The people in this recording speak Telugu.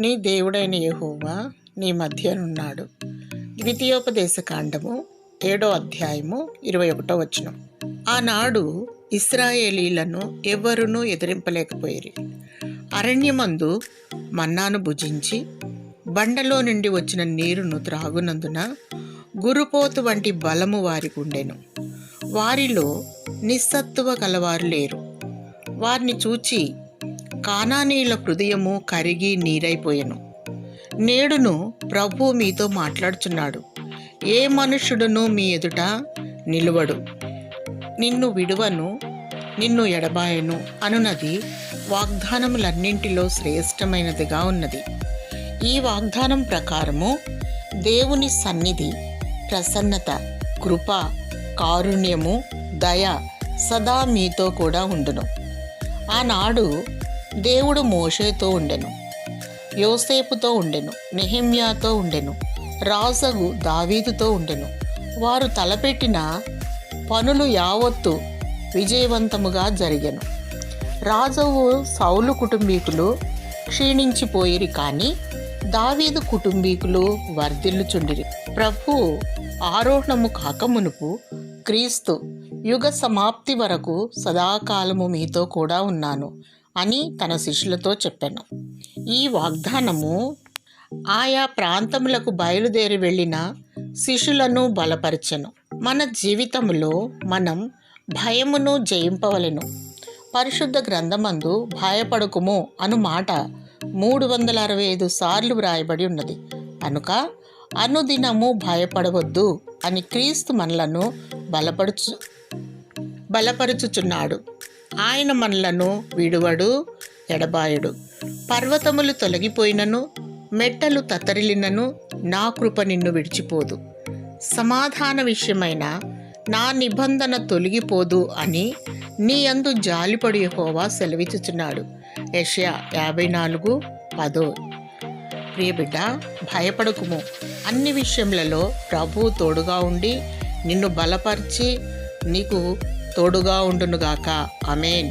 నీ దేవుడైన యెహోవా నీ మధ్యనున్నాడు. ద్వితీయోపదేశ కాండము 7వ అధ్యాయము 21వ వచనం. ఆనాడు ఇశ్రాయేలీలను ఎవ్వరునూ ఎదిరింపలేకపోయిరి. అరణ్యమందు మన్నాను భుజించి బండలో నుండి వచ్చిన నీరును త్రాగునందున గురుపోతు వంటి బలము వారికి ఉండెను. వారిలో నిస్సత్తువ కలవారు లేరు. వారిని చూచి కానానీయుల హృదయము కరిగి నీరైపోయెను. నేడును ప్రభువు మీతో మాట్లాడుచున్నాడు. ఏ మనుష్యుడును మీ ఎదుట నిలువడు, నిన్ను విడువను, నిన్ను ఎడబాయను అనున్నది వాగ్దానములన్నింటిలో శ్రేష్టమైనదిగా ఉన్నది. ఈ వాగ్దానం ప్రకారము దేవుని సన్నిధి, ప్రసన్నత, కృప, కారుణ్యము, దయ సదా మీతో కూడా ఉండును. ఆనాడు దేవుడు మోషేతో ఉండెను, యోసేపుతో ఉండెను, నెహెమ్యాతో ఉండెను, రాజగు దావీదుతో ఉండెను. వారు తలపెట్టిన పనులు యావత్తు విజయవంతముగా జరిగెను. రాజు సౌలు కుటుంబీకులు క్షీణించిపోయిరి, కానీ దావీదు కుటుంబీకులు వర్ధిల్లుచుండిరి. ప్రభు ఆరోహణము కాకమునుపు క్రీస్తు యుగ సమాప్తి వరకు సదాకాలము మీతో కూడా ఉన్నాను అని తన శిష్యులతో చెప్పాను. ఈ వాగ్దానము ఆయా ప్రాంతములకు బయలుదేరి వెళ్ళిన శిష్యులను బలపరచెను. మన జీవితంలో మనం భయమును జయింపవలెను. పరిశుద్ధ గ్రంథమందు భయపడకుము అను మాట 365 సార్లు వ్రాయబడి ఉన్నది. కనుక అనుదినము భయపడవద్దు అని క్రీస్తు మనలను బలపరుచుచున్నాడు. ఆయన మనలను విడువడు, ఎడబాయుడు. పర్వతములు తొలగిపోయినను, మెట్టలు తత్తరిల్లినను నా కృప నిన్ను విడిచిపోదు. సమాధాన విషయమైన నా నిబంధన తొలగిపోదు అని నీ యందు జాలిపడి యెహోవా సెలవిచ్చుచున్నాడు. యెషయా 54:10. ప్రియ బిడ్డ, భయపడకుము. అన్ని విషయములలో ప్రభువు తోడుగా ఉండి నిన్ను బలపరిచి నీకు తోడుగా ఉండునుగాక. ఆమేన్.